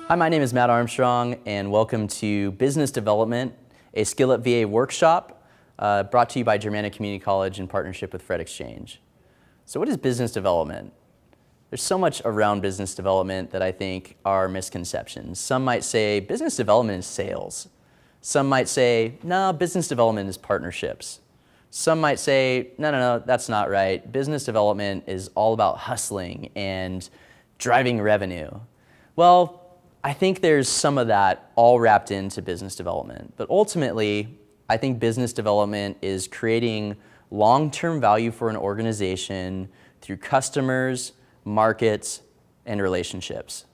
Hi, my name is Matt Armstrong, and welcome to Business Development, a Skill-Up VA workshop brought to you by Germanna Community College in partnership with Fred Exchange. So what is business development? There's so much around business development that I think are misconceptions. Some might say business development is sales. Some might say, no, business development is partnerships. Some might say, no, that's not right. Business development is all about hustling and driving revenue. Well, I think there's some of that all wrapped into business development. But ultimately, I think business development is creating long-term value for an organization through customers, markets, and relationships.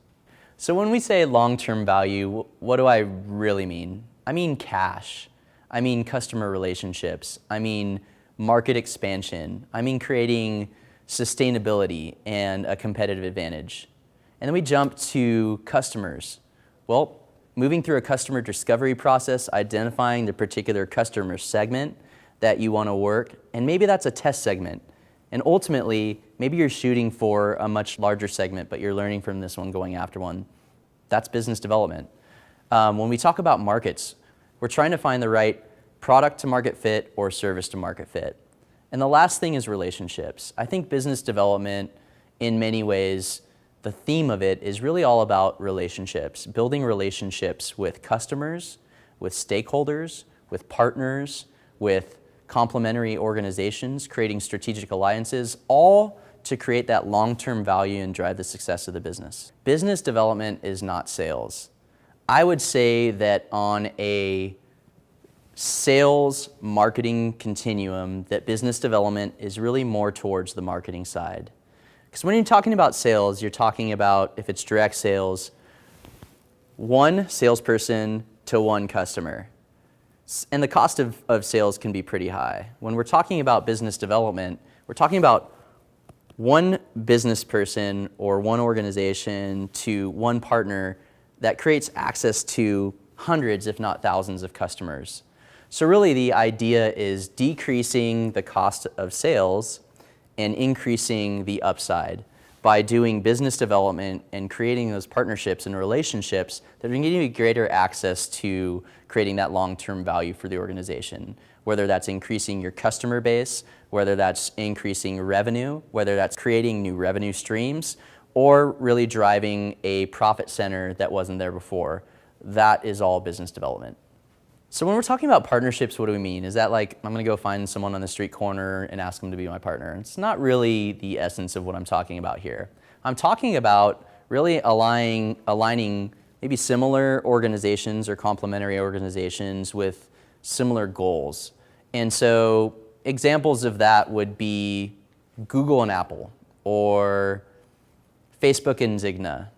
So when we say long-term value, what do I really mean? I mean cash. I mean customer relationships. I mean market expansion. I mean creating sustainability and a competitive advantage. And then we jump to customers. Well, moving through a customer discovery process, identifying the particular customer segment that you want to work, and maybe that's a test segment. And ultimately, maybe you're shooting for a much larger segment, but you're learning from this one, going after one. That's business development. When we talk about markets, we're trying to find the right product to market fit or service to market fit. And the last thing is relationships. I think business development, in many ways, the theme of it is really all about relationships, building relationships with customers, with stakeholders, with partners, with complementary organizations, creating strategic alliances, all to create that long-term value and drive the success of the business. Business development is not sales. I would say that on a sales marketing continuum, that business development is really more towards the marketing side. Because when you're talking about sales, you're talking about, if it's direct sales, one salesperson to one customer. And the cost of sales can be pretty high. When we're talking about business development, we're talking about one business person or one organization to one partner that creates access to hundreds, if not thousands, of customers. So really the idea is decreasing the cost of sales and increasing the upside by doing business development and creating those partnerships and relationships that are going to give you greater access to creating that long-term value for the organization. Whether that's increasing your customer base, whether that's increasing revenue, whether that's creating new revenue streams, or really driving a profit center that wasn't there before. That is all business development. So when we're talking about partnerships, what do we mean? Is that like, I'm gonna go find someone on the street corner and ask them to be my partner? It's not really the essence of what I'm talking about here. I'm talking about really aligning maybe similar organizations or complementary organizations with similar goals. And so examples of that would be Google and Apple, or Facebook and Zigna,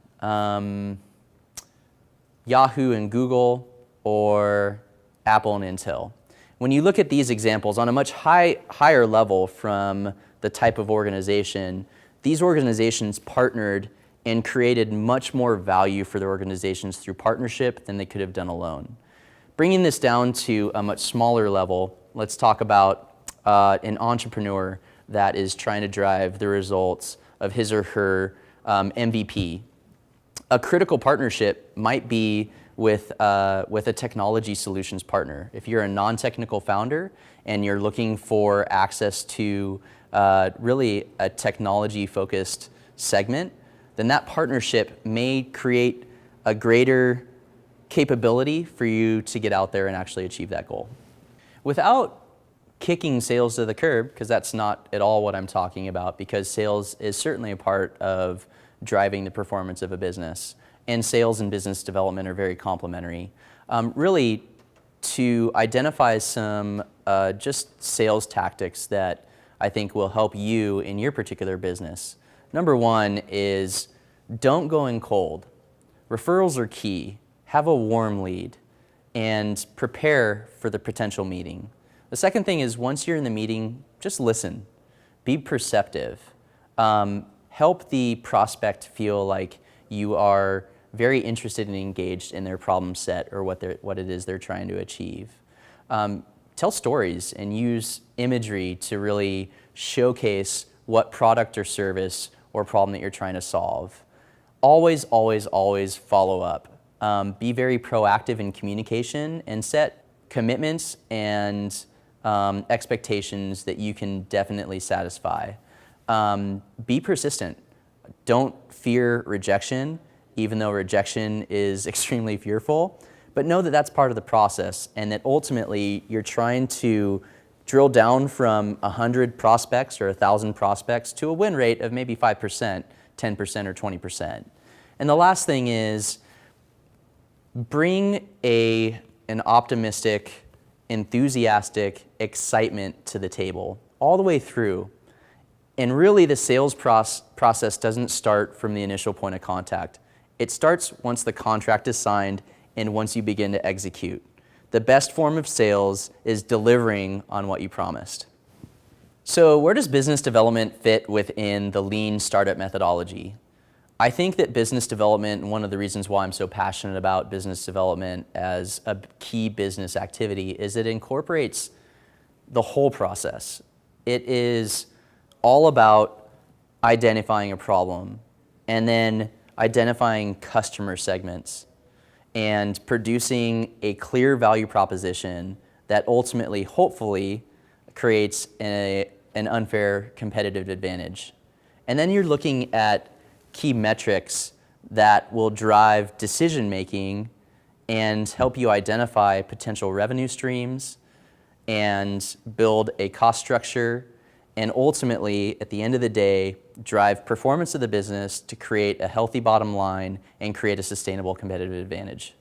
Yahoo and Google, or Apple and Intel. When you look at these examples on a much higher level from the type of organization, these organizations partnered and created much more value for their organizations through partnership than they could have done alone. Bringing this down to a much smaller level, let's talk about an entrepreneur that is trying to drive the results of his or her MVP. A critical partnership might be with a technology solutions partner. If you're a non-technical founder and you're looking for access to really a technology-focused segment, then that partnership may create a greater capability for you to get out there and actually achieve that goal. Without kicking sales to the curb, because that's not at all what I'm talking about, because sales is certainly a part of driving the performance of a business. And sales and business development are very complementary. Really, to identify some just sales tactics that I think will help you in your particular business. Number one is don't go in cold. Referrals are key. Have a warm lead and prepare for the potential meeting. The second thing is, once you're in the meeting, just listen. Be perceptive. Help the prospect feel like you are very interested and engaged in their problem set or what it is they're trying to achieve. Tell stories and use imagery to really showcase what product or service or problem that you're trying to solve. always, always, always follow up. Be very proactive in communication and set commitments and expectations that you can definitely satisfy. Be persistent. Don't fear rejection, even though rejection is extremely fearful, but know that that's part of the process and that ultimately you're trying to drill down from 100 prospects or 1,000 prospects to a win rate of maybe 5%, 10%, or 20%. And the last thing is bring an optimistic, enthusiastic excitement to the table all the way through. And really the sales process doesn't start from the initial point of contact. It starts once the contract is signed and once you begin to execute. The best form of sales is delivering on what you promised. So where does business development fit within the lean startup methodology? I think that business development, and one of the reasons why I'm so passionate about business development as a key business activity, is it incorporates the whole process. It is all about identifying a problem and then identifying customer segments and producing a clear value proposition that ultimately, hopefully, creates an unfair competitive advantage. And then you're looking at key metrics that will drive decision making and help you identify potential revenue streams and build a cost structure, and ultimately, at the end of the day, drive performance of the business to create a healthy bottom line and create a sustainable competitive advantage.